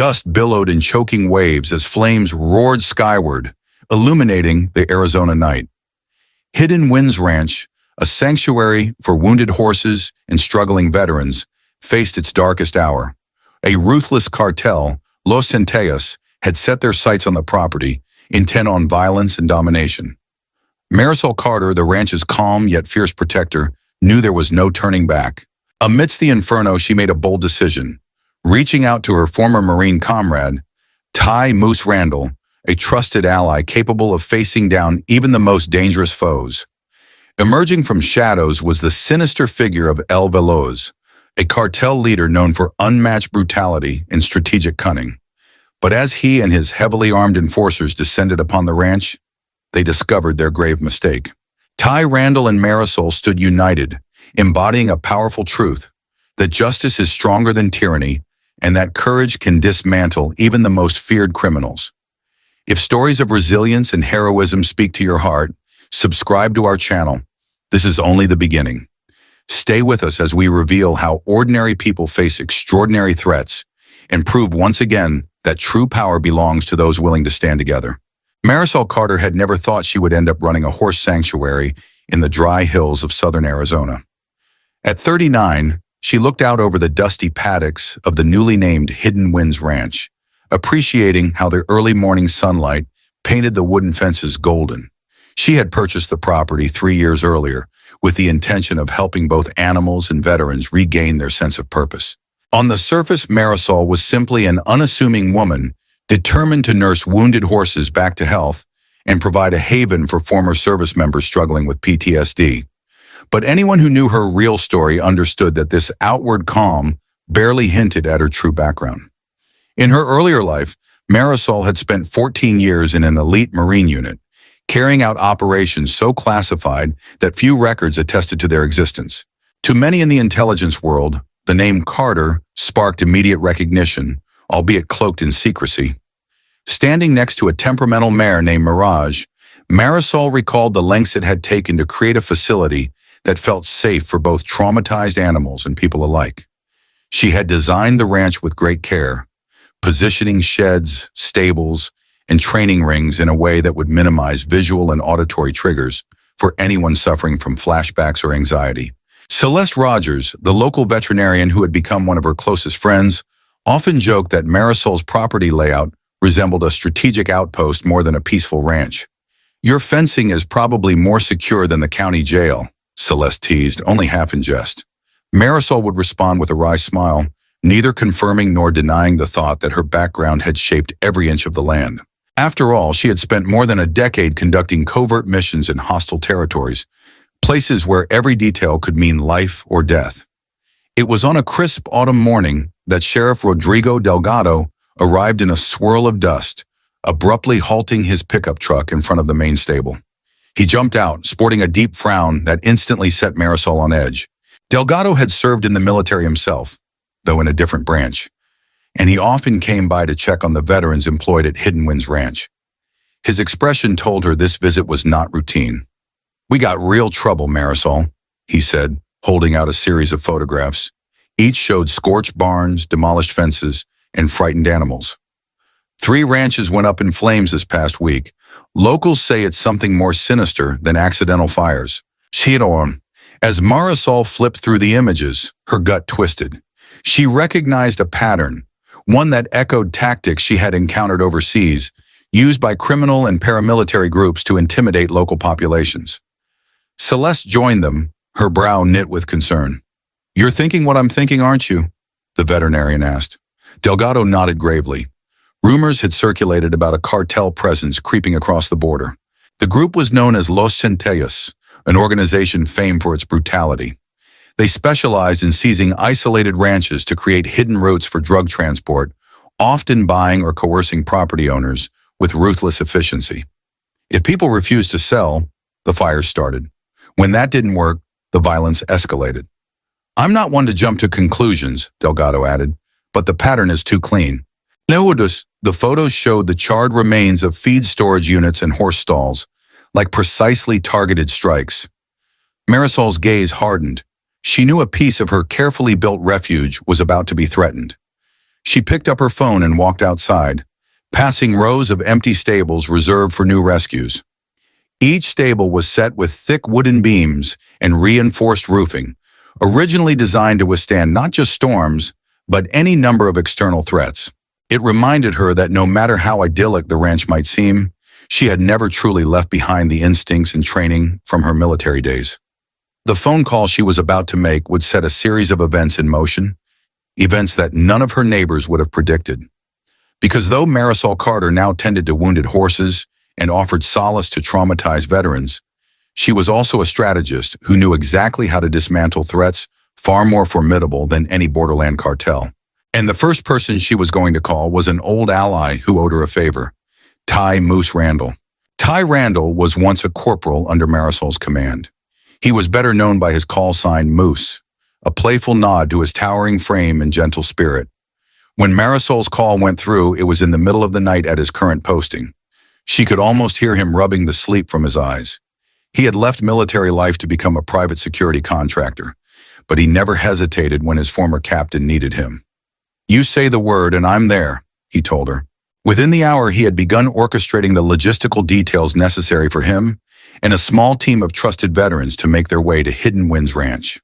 Dust billowed in choking waves as flames roared skyward, illuminating the Arizona night. Hidden Winds Ranch, a sanctuary for wounded horses and struggling veterans, faced its darkest hour. A ruthless cartel, Los Centellas, had set their sights on the property, intent on violence and domination. Marisol Carter, the ranch's calm yet fierce protector, knew there was no turning back. Amidst the inferno, she made a bold decision. Reaching out to her former Marine comrade, Ty Moose Randall, a trusted ally capable of facing down even the most dangerous foes. Emerging from shadows was the sinister figure of El Veloz, a cartel leader known for unmatched brutality and strategic cunning. But as he and his heavily armed enforcers descended upon the ranch, they discovered their grave mistake. Ty Randall and Marisol stood united, embodying a powerful truth, that justice is stronger than tyranny, and that courage can dismantle even the most feared criminals. If stories of resilience and heroism speak to your heart, subscribe to our channel. This is only the beginning. Stay with us as we reveal how ordinary people face extraordinary threats and prove once again that true power belongs to those willing to stand together. Marisol Carter had never thought she would end up running a horse sanctuary in the dry hills of southern Arizona. At 39, she looked out over the dusty paddocks of the newly named Hidden Winds Ranch, appreciating how the early morning sunlight painted the wooden fences golden. She had purchased the property 3 years earlier with the intention of helping both animals and veterans regain their sense of purpose. On the surface, Marisol was simply an unassuming woman determined to nurse wounded horses back to health and provide a haven for former service members struggling with PTSD. But anyone who knew her real story understood that this outward calm barely hinted at her true background. In her earlier life, Marisol had spent 14 years in an elite Marine unit, carrying out operations so classified that few records attested to their existence. To many in the intelligence world, the name Carter sparked immediate recognition, albeit cloaked in secrecy. Standing next to a temperamental mare named Mirage, Marisol recalled the lengths it had taken to create a facility that felt safe for both traumatized animals and people alike. She had designed the ranch with great care, positioning sheds, stables, and training rings in a way that would minimize visual and auditory triggers for anyone suffering from flashbacks or anxiety. Celeste Rogers, the local veterinarian who had become one of her closest friends, often joked that Marisol's property layout resembled a strategic outpost more than a peaceful ranch. "Your fencing is probably more secure than the county jail," Celeste teased, only half in jest. Marisol would respond with a wry smile, neither confirming nor denying the thought that her background had shaped every inch of the land. After all, she had spent more than a decade conducting covert missions in hostile territories, places where every detail could mean life or death. It was on a crisp autumn morning that Sheriff Rodrigo Delgado arrived in a swirl of dust, abruptly halting his pickup truck in front of the main stable. He jumped out, sporting a deep frown that instantly set Marisol on edge. Delgado had served in the military himself, though in a different branch, and he often came by to check on the veterans employed at Hidden Winds Ranch. His expression told her this visit was not routine. "We got real trouble, Marisol," he said, holding out a series of photographs. Each showed scorched barns, demolished fences, and frightened animals. 3 ranches went up in flames this past week. Locals say it's something more sinister than accidental fires. Chiron. As Marisol flipped through the images, her gut twisted. She recognized a pattern, one that echoed tactics she had encountered overseas, used by criminal and paramilitary groups to intimidate local populations. Celeste joined them, her brow knit with concern. "You're thinking what I'm thinking, aren't you?" the veterinarian asked. Delgado nodded gravely. Rumors had circulated about a cartel presence creeping across the border. The group was known as Los Centellas, an organization famed for its brutality. They specialized in seizing isolated ranches to create hidden routes for drug transport, often buying or coercing property owners with ruthless efficiency. If people refused to sell, the fires started. When that didn't work, the violence escalated. "I'm not one to jump to conclusions," Delgado added, "but the pattern is too clean." The photos showed the charred remains of feed storage units and horse stalls, like precisely targeted strikes. Marisol's gaze hardened. She knew a piece of her carefully built refuge was about to be threatened. She picked up her phone and walked outside, passing rows of empty stables reserved for new rescues. Each stable was set with thick wooden beams and reinforced roofing, originally designed to withstand not just storms, but any number of external threats. It reminded her that no matter how idyllic the ranch might seem, she had never truly left behind the instincts and training from her military days. The phone call she was about to make would set a series of events in motion, events that none of her neighbors would have predicted. Because though Marisol Carter now tended to wounded horses and offered solace to traumatized veterans, she was also a strategist who knew exactly how to dismantle threats far more formidable than any borderland cartel. And the first person she was going to call was an old ally who owed her a favor, Ty Moose Randall. Ty Randall was once a corporal under Marisol's command. He was better known by his call sign Moose, a playful nod to his towering frame and gentle spirit. When Marisol's call went through, it was in the middle of the night at his current posting. She could almost hear him rubbing the sleep from his eyes. He had left military life to become a private security contractor, but he never hesitated when his former captain needed him. "You say the word and I'm there," he told her. Within the hour, he had begun orchestrating the logistical details necessary for him and a small team of trusted veterans to make their way to Hidden Winds Ranch.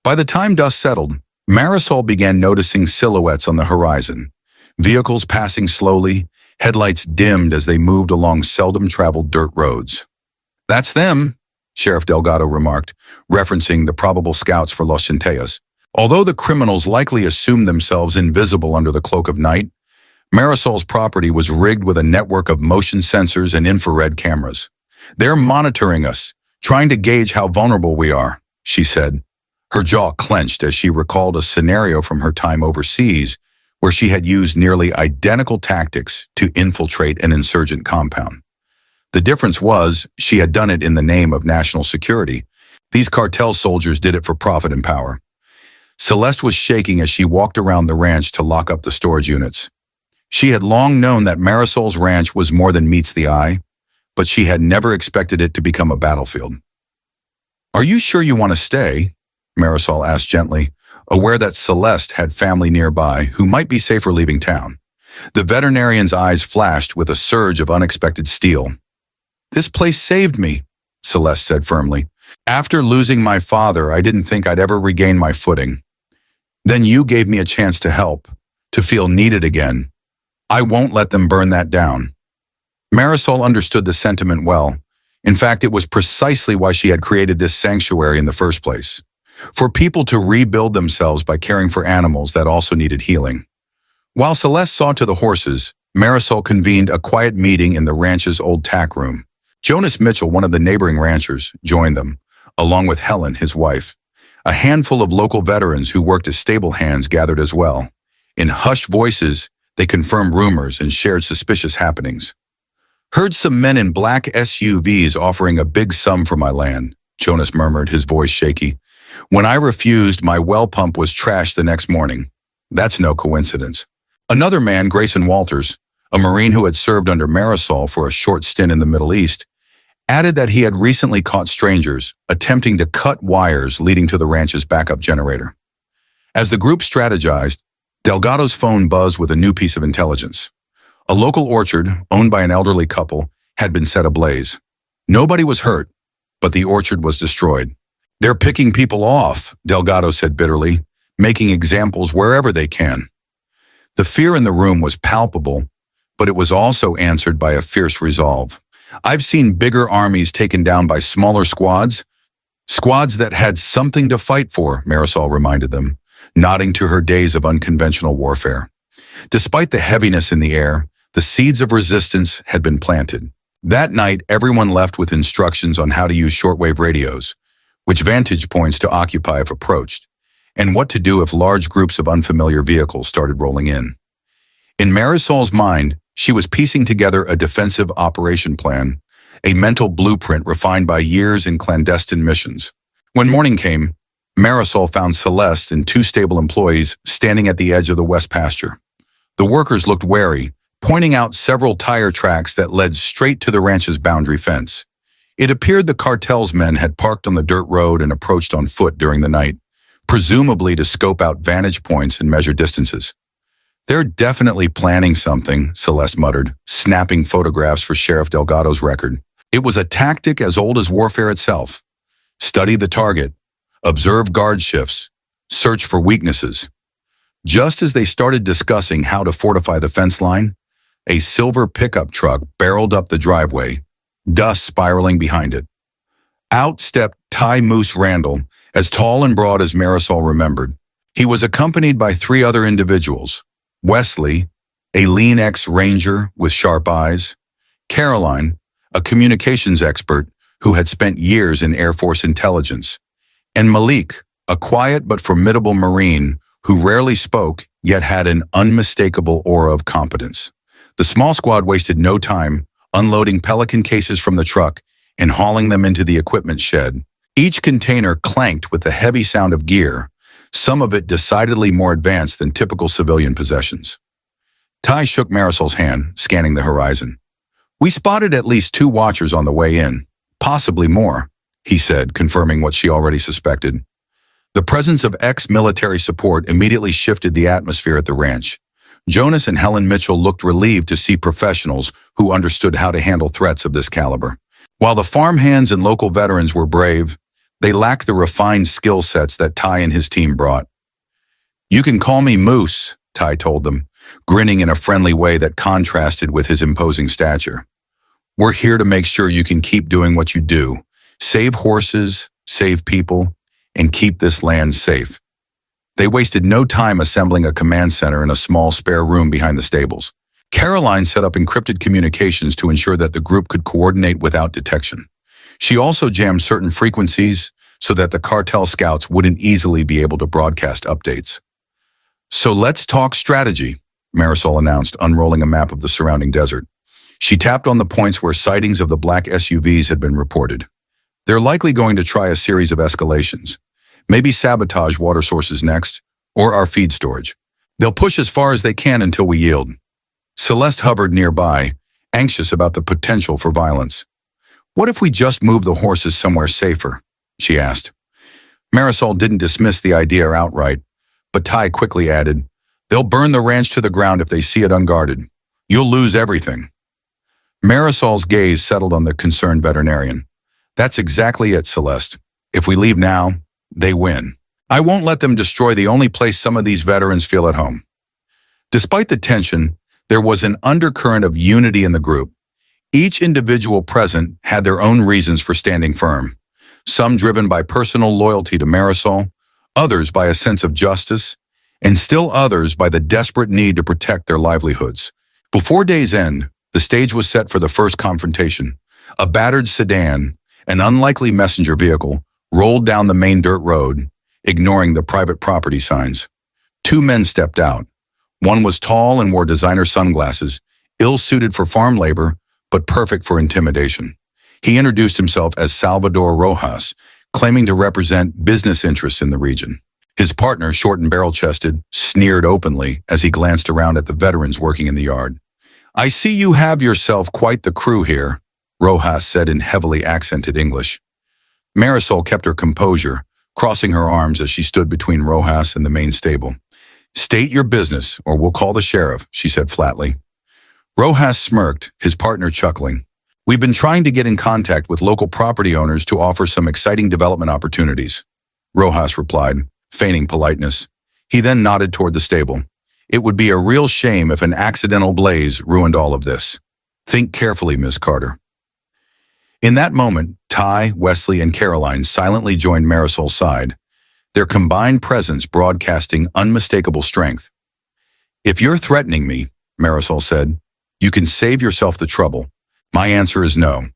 By the time dust settled, Marisol began noticing silhouettes on the horizon, vehicles passing slowly, headlights dimmed as they moved along seldom-traveled dirt roads. "That's them," Sheriff Delgado remarked, referencing the probable scouts for Los Centellas. Although the criminals likely assumed themselves invisible under the cloak of night, Marisol's property was rigged with a network of motion sensors and infrared cameras. "They're monitoring us, trying to gauge how vulnerable we are," she said. Her jaw clenched as she recalled a scenario from her time overseas where she had used nearly identical tactics to infiltrate an insurgent compound. The difference was she had done it in the name of national security. These cartel soldiers did it for profit and power. Celeste was shaking as she walked around the ranch to lock up the storage units. She had long known that Marisol's ranch was more than meets the eye, but she had never expected it to become a battlefield. "Are you sure you want to stay?" Marisol asked gently, aware that Celeste had family nearby who might be safer leaving town. The veterinarian's eyes flashed with a surge of unexpected steel. "This place saved me," Celeste said firmly. "After losing my father, I didn't think I'd ever regain my footing. Then you gave me a chance to help, to feel needed again. I won't let them burn that down." Marisol understood the sentiment well. In fact, it was precisely why she had created this sanctuary in the first place. For people to rebuild themselves by caring for animals that also needed healing. While Celeste saw to the horses, Marisol convened a quiet meeting in the ranch's old tack room. Jonas Mitchell, one of the neighboring ranchers, joined them, along with Helen, his wife. A handful of local veterans who worked as stable hands gathered as well. In hushed voices, they confirmed rumors and shared suspicious happenings. "Heard some men in black SUVs offering a big sum for my land," Jonas murmured, his voice shaky. "When I refused, my well pump was trashed the next morning. That's no coincidence." Another man, Grayson Walters, a Marine who had served under Marisol for a short stint in the Middle East, added that he had recently caught strangers attempting to cut wires leading to the ranch's backup generator. As the group strategized, Delgado's phone buzzed with a new piece of intelligence. A local orchard, owned by an elderly couple, had been set ablaze. Nobody was hurt, but the orchard was destroyed. "They're picking people off," Delgado said bitterly, "making examples wherever they can." The fear in the room was palpable, but it was also answered by a fierce resolve. "I've seen bigger armies taken down by smaller squads that had something to fight for," Marisol reminded them, nodding to her days of unconventional warfare. Despite the heaviness in the air, the seeds of resistance had been planted. That night, everyone left with instructions on how to use shortwave radios, which vantage points to occupy if approached, and what to do if large groups of unfamiliar vehicles started rolling in. In Marisol's mind, she was piecing together a defensive operation plan, a mental blueprint refined by years in clandestine missions. When morning came, Marisol found Celeste and two stable employees standing at the edge of the west pasture. The workers looked wary, pointing out several tire tracks that led straight to the ranch's boundary fence. It appeared the cartel's men had parked on the dirt road and approached on foot during the night, presumably to scope out vantage points and measure distances. They're definitely planning something, Celeste muttered, snapping photographs for Sheriff Delgado's record. It was a tactic as old as warfare itself. Study the target, observe guard shifts, search for weaknesses. Just as they started discussing how to fortify the fence line, a silver pickup truck barreled up the driveway, dust spiraling behind it. Out stepped Ty Moose Randall, as tall and broad as Marisol remembered. He was accompanied by three other individuals: Wesley, a lean ex-ranger with sharp eyes; Caroline, a communications expert who had spent years in Air Force intelligence; and Malik, a quiet but formidable Marine who rarely spoke yet had an unmistakable aura of competence. The small squad wasted no time unloading Pelican cases from the truck and hauling them into the equipment shed. Each container clanked with the heavy sound of gear, some of it decidedly more advanced than typical civilian possessions. Ty shook Marisol's hand, scanning the horizon. "We spotted at least 2 watchers on the way in, possibly more," he said, confirming what she already suspected. The presence of ex-military support immediately shifted the atmosphere at the ranch. Jonas and Helen Mitchell looked relieved to see professionals who understood how to handle threats of this caliber. While the farmhands and local veterans were brave, they lacked the refined skill sets that Ty and his team brought. "You can call me Moose," Ty told them, grinning in a friendly way that contrasted with his imposing stature. "We're here to make sure you can keep doing what you do, save horses, save people, and keep this land safe." They wasted no time assembling a command center in a small spare room behind the stables. Caroline set up encrypted communications to ensure that the group could coordinate without detection. She also jammed certain frequencies so that the cartel scouts wouldn't easily be able to broadcast updates. "So let's talk strategy," Marisol announced, unrolling a map of the surrounding desert. She tapped on the points where sightings of the black SUVs had been reported. "They're likely going to try a series of escalations. Maybe sabotage water sources next, or our feed storage. They'll push as far as they can until we yield." Celeste hovered nearby, anxious about the potential for violence. "What if we just move the horses somewhere safer?" she asked. Marisol didn't dismiss the idea outright, but Ty quickly added, "They'll burn the ranch to the ground if they see it unguarded. You'll lose everything." Marisol's gaze settled on the concerned veterinarian. "That's exactly it, Celeste. If we leave now, they win. I won't let them destroy the only place some of these veterans feel at home." Despite the tension, there was an undercurrent of unity in the group. Each individual present had their own reasons for standing firm, some driven by personal loyalty to Marisol, others by a sense of justice, and still others by the desperate need to protect their livelihoods. Before day's end, the stage was set for the first confrontation. A battered sedan, an unlikely messenger vehicle, rolled down the main dirt road, ignoring the private property signs. 2 men stepped out. One was tall and wore designer sunglasses, ill-suited for farm labor, but perfect for intimidation. He introduced himself as Salvador Rojas, claiming to represent business interests in the region. His partner, short and barrel-chested, sneered openly as he glanced around at the veterans working in the yard. "I see you have yourself quite the crew here," Rojas said in heavily accented English. Marisol kept her composure, crossing her arms as she stood between Rojas and the main stable. "State your business, or we'll call the sheriff," she said flatly. Rojas smirked, his partner chuckling. "We've been trying to get in contact with local property owners to offer some exciting development opportunities," Rojas replied, feigning politeness. He then nodded toward the stable. "It would be a real shame if an accidental blaze ruined all of this. Think carefully, Miss Carter." In that moment, Ty, Wesley, and Caroline silently joined Marisol's side, their combined presence broadcasting unmistakable strength. "If you're threatening me," Marisol said, "you can save yourself the trouble. My answer is no."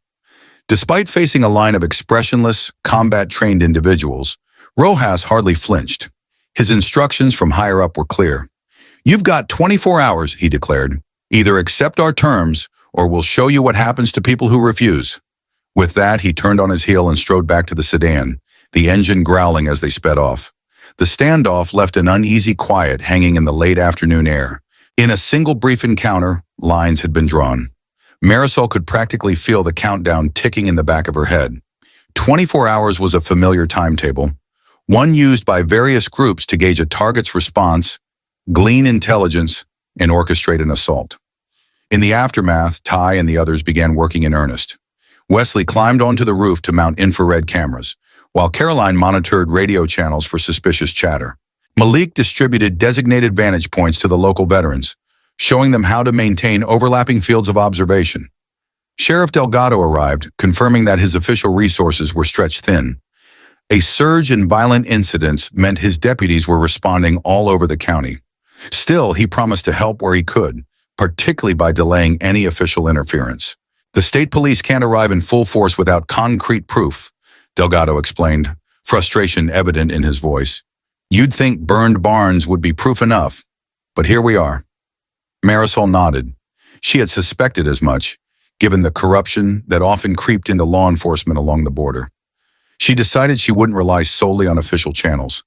Despite facing a line of expressionless, combat-trained individuals, Rojas hardly flinched. His instructions from higher up were clear. "You've got 24 hours, he declared. "Either accept our terms, or we'll show you what happens to people who refuse." With that, he turned on his heel and strode back to the sedan, the engine growling as they sped off. The standoff left an uneasy quiet hanging in the late afternoon air. In a single brief encounter, lines had been drawn. Marisol could practically feel the countdown ticking in the back of her head. 24 hours was a familiar timetable, one used by various groups to gauge a target's response, glean intelligence, and orchestrate an assault. In the aftermath, Ty and the others began working in earnest. Wesley climbed onto the roof to mount infrared cameras, while Caroline monitored radio channels for suspicious chatter. Malik distributed designated vantage points to the local veterans, showing them how to maintain overlapping fields of observation. Sheriff Delgado arrived, confirming that his official resources were stretched thin. A surge in violent incidents meant his deputies were responding all over the county. Still, he promised to help where he could, particularly by delaying any official interference. The state police can't arrive in full force without concrete proof, Delgado explained, frustration evident in his voice. You'd think burned barns would be proof enough, but here we are. Marisol nodded. She had suspected as much, given the corruption that often creeped into law enforcement along the border. She decided she wouldn't rely solely on official channels.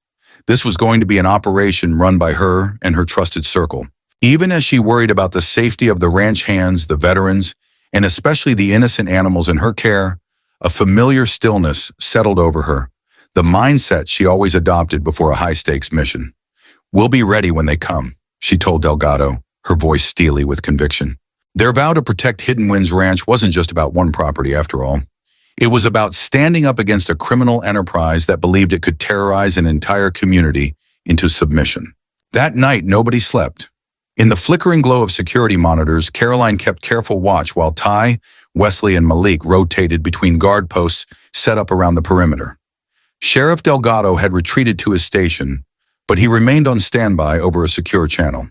This was going to be an operation run by her and her trusted circle. Even as she worried about the safety of the ranch hands, the veterans, and especially the innocent animals in her care, a familiar stillness settled over her, the mindset she always adopted before a high-stakes mission. We'll be ready when they come, she told Delgado, her voice steely with conviction. Their vow to protect Hidden Winds Ranch wasn't just about one property, after all. It was about standing up against a criminal enterprise that believed it could terrorize an entire community into submission. That night, nobody slept. In the flickering glow of security monitors, Caroline kept careful watch while Ty, Wesley, and Malik rotated between guard posts set up around the perimeter. Sheriff Delgado had retreated to his station, but he remained on standby over a secure channel.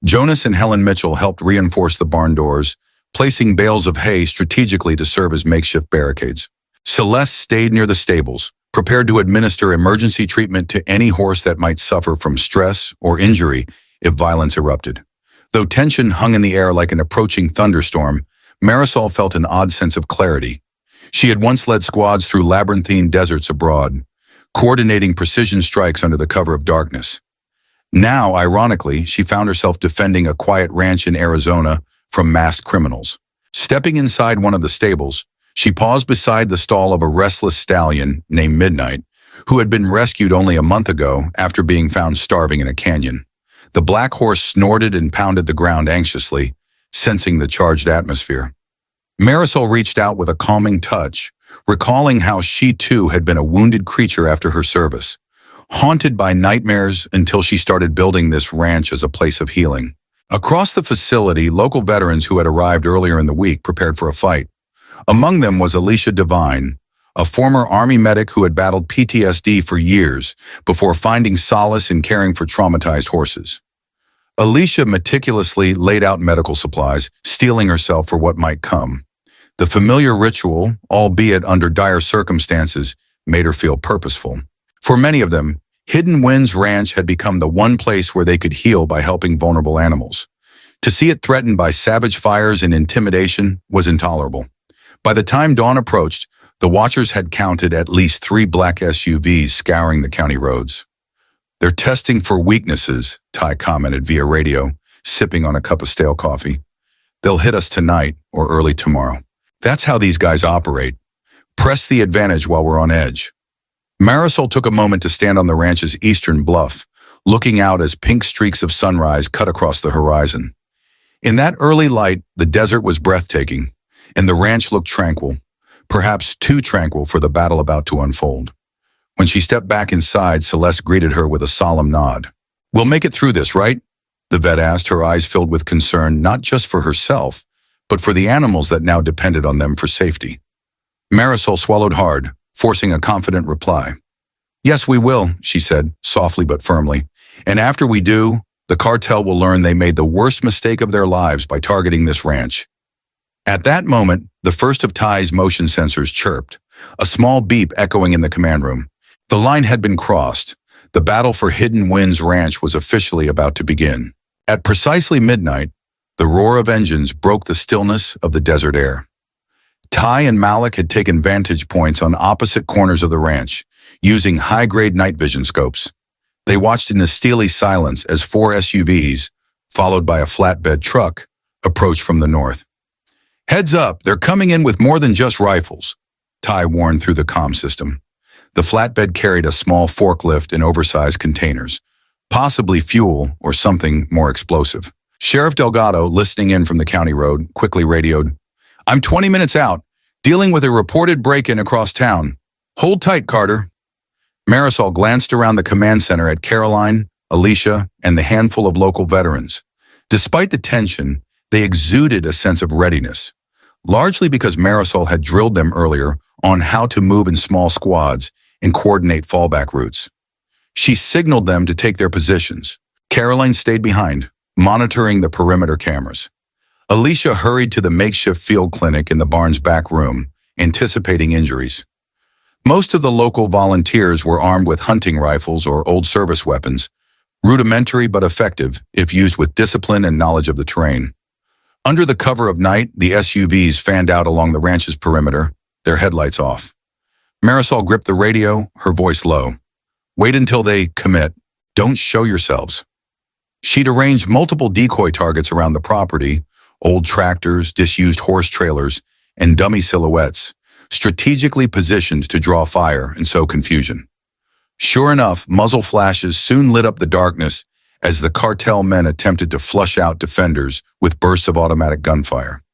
Jonas and Helen Mitchell helped reinforce the barn doors, placing bales of hay strategically to serve as makeshift barricades. Celeste stayed near the stables, prepared to administer emergency treatment to any horse that might suffer from stress or injury if violence erupted. Though tension hung in the air like an approaching thunderstorm, Marisol felt an odd sense of clarity. She had once led squads through labyrinthine deserts abroad, coordinating precision strikes under the cover of darkness. Now, ironically, she found herself defending a quiet ranch in Arizona from masked criminals. Stepping inside one of the stables, she paused beside the stall of a restless stallion named Midnight, who had been rescued only a month ago after being found starving in a canyon. The black horse snorted and pounded the ground anxiously, sensing the charged atmosphere. Marisol reached out with a calming touch, recalling how she too had been a wounded creature after her service, haunted by nightmares until she started building this ranch as a place of healing. Across the facility, local veterans who had arrived earlier in the week prepared for a fight. Among them was Alicia Devine, a former Army medic who had battled PTSD for years before finding solace in caring for traumatized horses. Alicia meticulously laid out medical supplies, steeling herself for what might come. The familiar ritual, albeit under dire circumstances, made her feel purposeful. For many of them, Hidden Winds Ranch had become the one place where they could heal by helping vulnerable animals. To see it threatened by savage fires and intimidation was intolerable. By the time dawn approached, the watchers had counted at least 3 black SUVs scouring the county roads. They're testing for weaknesses, Ty commented via radio, sipping on a cup of stale coffee. They'll hit us tonight or early tomorrow. That's how these guys operate. Press the advantage while we're on edge. Marisol took a moment to stand on the ranch's eastern bluff, looking out as pink streaks of sunrise cut across the horizon. In that early light, the desert was breathtaking, and the ranch looked tranquil, perhaps too tranquil for the battle about to unfold. When she stepped back inside, Celeste greeted her with a solemn nod. "We'll make it through this, right?" the vet asked, her eyes filled with concern not just for herself, but for the animals that now depended on them for safety. Marisol swallowed hard, forcing a confident reply. "Yes, we will," she said, softly but firmly. "And after we do, the cartel will learn they made the worst mistake of their lives by targeting this ranch." At that moment, the first of Ty's motion sensors chirped, a small beep echoing in the command room. The line had been crossed. The battle for Hidden Winds Ranch was officially about to begin. At precisely midnight, the roar of engines broke the stillness of the desert air. Ty and Malik had taken vantage points on opposite corners of the ranch, using high-grade night vision scopes. They watched in the steely silence as 4 SUVs, followed by a flatbed truck, approached from the north. "Heads up, they're coming in with more than just rifles," Ty warned through the comm system. The flatbed carried a small forklift and oversized containers, possibly fuel or something more explosive. Sheriff Delgado, listening in from the county road, quickly radioed, "I'm 20 minutes out, dealing with a reported break-in across town. Hold tight, Carter." Marisol glanced around the command center at Caroline, Alicia, and the handful of local veterans. Despite the tension, they exuded a sense of readiness, largely because Marisol had drilled them earlier on how to move in small squads and coordinate fallback routes. She signaled them to take their positions. Caroline stayed behind, monitoring the perimeter cameras. Alicia hurried to the makeshift field clinic in the barn's back room, anticipating injuries. Most of the local volunteers were armed with hunting rifles or old service weapons, rudimentary but effective if used with discipline and knowledge of the terrain. Under the cover of night, the SUVs fanned out along the ranch's perimeter, their headlights off. Marisol gripped the radio, her voice low. "Wait until they commit. Don't show yourselves." She'd arranged multiple decoy targets around the property, old tractors, disused horse trailers, and dummy silhouettes, strategically positioned to draw fire and sow confusion. Sure enough, muzzle flashes soon lit up the darkness as the cartel men attempted to flush out defenders with bursts of automatic gunfire.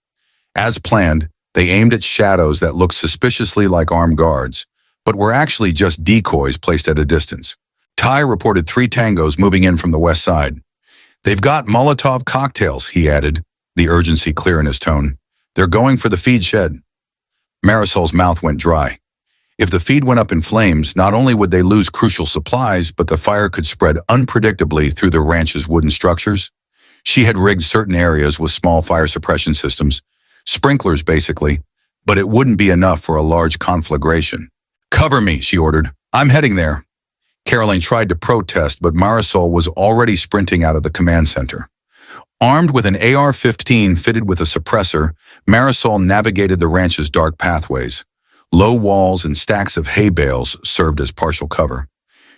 As planned, they aimed at shadows that looked suspiciously like armed guards, but were actually just decoys placed at a distance. Ty reported 3 tangos moving in from the west side. "They've got Molotov cocktails," he added, the urgency clear in his tone. "They're going for the feed shed." Marisol's mouth went dry. If the feed went up in flames, not only would they lose crucial supplies, but the fire could spread unpredictably through the ranch's wooden structures. She had rigged certain areas with small fire suppression systems, sprinklers basically, but it wouldn't be enough for a large conflagration. "Cover me," she ordered. "I'm heading there." Caroline tried to protest, but Marisol was already sprinting out of the command center. Armed with an AR-15 fitted with a suppressor, Marisol navigated the ranch's dark pathways. Low walls and stacks of hay bales served as partial cover.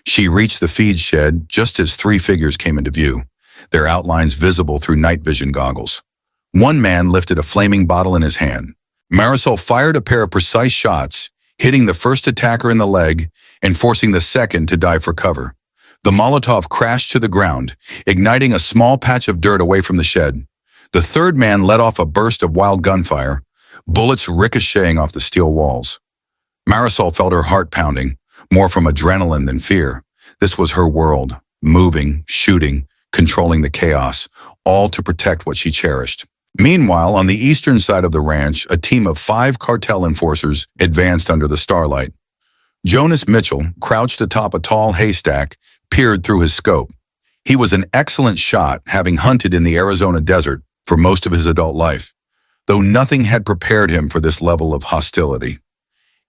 She reached the feed shed just as 3 figures came into view, their outlines visible through night vision goggles. One man lifted a flaming bottle in his hand. Marisol fired a pair of precise shots, hitting the first attacker in the leg and forcing the second to dive for cover. The Molotov crashed to the ground, igniting a small patch of dirt away from the shed. The third man let off a burst of wild gunfire, bullets ricocheting off the steel walls. Marisol felt her heart pounding, more from adrenaline than fear. This was her world, moving, shooting, controlling the chaos, all to protect what she cherished. Meanwhile, on the eastern side of the ranch, a team of 5 cartel enforcers advanced under the starlight. Jonas Mitchell, crouched atop a tall haystack, peered through his scope. He was an excellent shot, having hunted in the Arizona desert for most of his adult life, though nothing had prepared him for this level of hostility.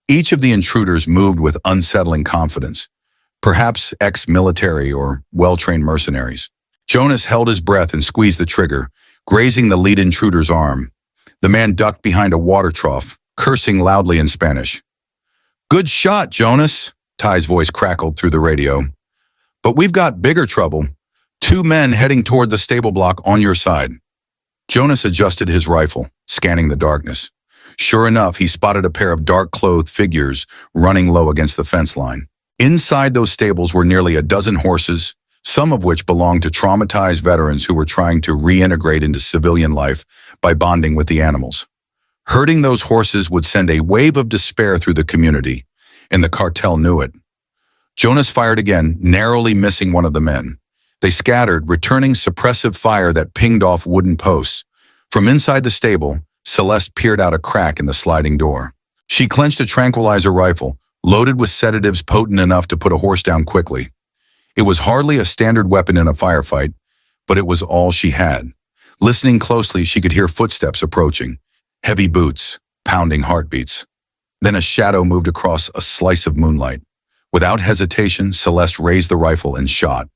Each of the intruders moved with unsettling confidence, perhaps ex-military or well-trained mercenaries. Jonas held his breath and squeezed the trigger, grazing the lead intruder's arm. The man ducked behind a water trough, cursing loudly in Spanish. "Good shot, Jonas," Ty's voice crackled through the radio. "But we've got bigger trouble. 2 men heading toward the stable block on your side." Jonas adjusted his rifle, scanning the darkness. Sure enough, he spotted a pair of dark-clothed figures running low against the fence line. Inside those stables were nearly a dozen horses, some of which belonged to traumatized veterans who were trying to reintegrate into civilian life by bonding with the animals. Hurting those horses would send a wave of despair through the community, and the cartel knew it. Jonas fired again, narrowly missing one of the men. They scattered, returning suppressive fire that pinged off wooden posts. From inside the stable, Celeste peered out a crack in the sliding door. She clenched a tranquilizer rifle, loaded with sedatives potent enough to put a horse down quickly. It was hardly a standard weapon in a firefight, but it was all she had. Listening closely, she could hear footsteps approaching, heavy boots, pounding heartbeats. Then a shadow moved across a slice of moonlight. Without hesitation, Celeste raised the rifle and shot.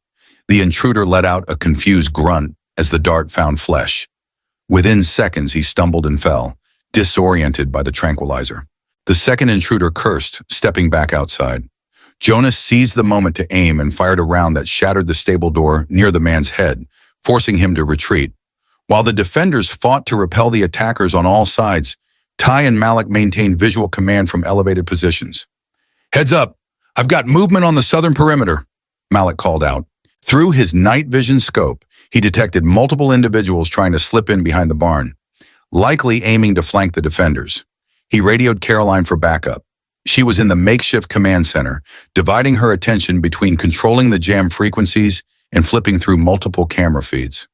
The intruder let out a confused grunt as the dart found flesh. Within seconds, he stumbled and fell, disoriented by the tranquilizer. The second intruder cursed, stepping back outside. Jonas seized the moment to aim and fired a round that shattered the stable door near the man's head, forcing him to retreat. While the defenders fought to repel the attackers on all sides, Ty and Malik maintained visual command from elevated positions. "Heads up! I've got movement on the southern perimeter," Malik called out. Through his night vision scope, He detected multiple individuals trying to slip in behind the barn, likely aiming to flank the defenders. He radioed Caroline for backup. She was in the makeshift command center, dividing her attention between controlling the jam frequencies and flipping through multiple camera feeds.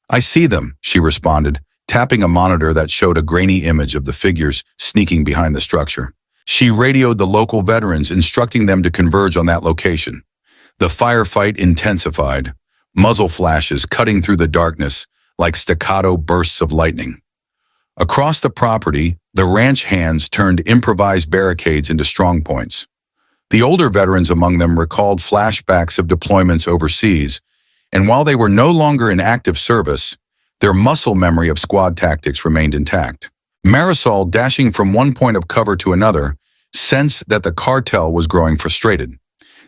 "I see them," she responded, tapping a monitor that showed a grainy image of the figures sneaking behind the structure. She radioed the local veterans, instructing them to converge on that location. The firefight intensified, muzzle flashes cutting through the darkness like staccato bursts of lightning. Across the property, the ranch hands turned improvised barricades into strong points. The older veterans among them recalled flashbacks of deployments overseas, and while they were no longer in active service, their muscle memory of squad tactics remained intact. Marisol, dashing from one point of cover to another, sensed that the cartel was growing frustrated.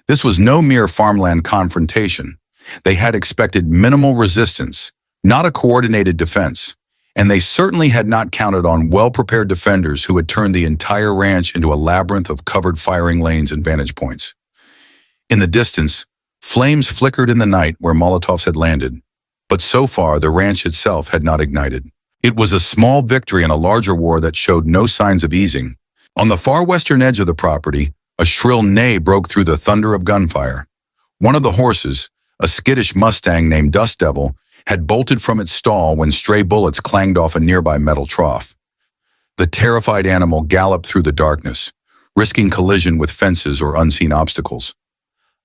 This was no mere farmland confrontation. They had expected minimal resistance, not a coordinated defense, and they certainly had not counted on well-prepared defenders who had turned the entire ranch into a labyrinth of covered firing lanes and vantage points. In the distance, flames flickered in the night where Molotovs had landed, but so far the ranch itself had not ignited. It was a small victory in a larger war that showed no signs of easing. On the far western edge of the property, a shrill neigh broke through the thunder of gunfire. One of the horses, a skittish Mustang named Dust Devil, had bolted from its stall when stray bullets clanged off a nearby metal trough. The terrified animal galloped through the darkness, risking collision with fences or unseen obstacles.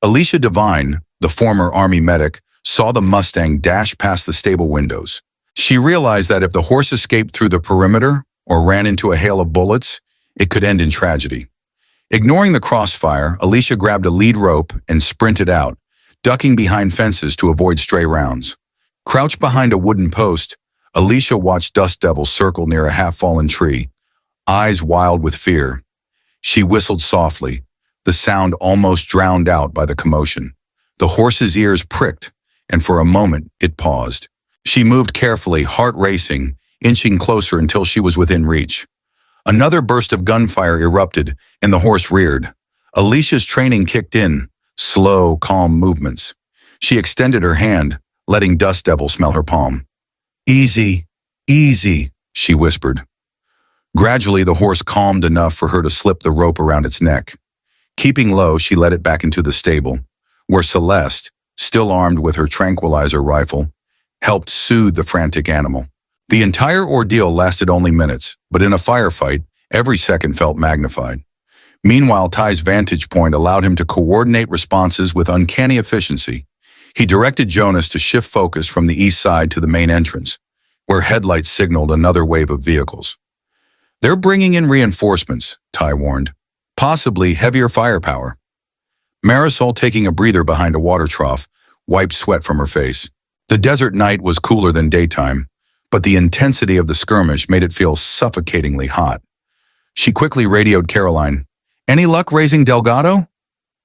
Alicia Devine, the former Army medic, saw the Mustang dash past the stable windows. She realized that if the horse escaped through the perimeter or ran into a hail of bullets, it could end in tragedy. Ignoring the crossfire, Alicia grabbed a lead rope and sprinted out, ducking behind fences to avoid stray rounds. Crouched behind a wooden post, Alicia watched Dust Devil circle near a half-fallen tree, eyes wild with fear. She whistled softly, the sound almost drowned out by the commotion. The horse's ears pricked, and for a moment it paused. She moved carefully, heart racing, inching closer until she was within reach. Another burst of gunfire erupted, and the horse reared. Alicia's training kicked in, slow, calm movements. She extended her hand, letting Dust Devil smell her palm. "Easy, easy," she whispered. Gradually, the horse calmed enough for her to slip the rope around its neck. Keeping low, she led it back into the stable, where Celeste, still armed with her tranquilizer rifle, helped soothe the frantic animal. The entire ordeal lasted only minutes, but in a firefight, every second felt magnified. Meanwhile, Ty's vantage point allowed him to coordinate responses with uncanny efficiency. He directed Jonas to shift focus from the east side to the main entrance, where headlights signaled another wave of vehicles. "They're bringing in reinforcements," Ty warned. "Possibly heavier firepower." Marisol, taking a breather behind a water trough, wiped sweat from her face. The desert night was cooler than daytime, but the intensity of the skirmish made it feel suffocatingly hot. She quickly radioed Caroline. "Any luck raising Delgado?"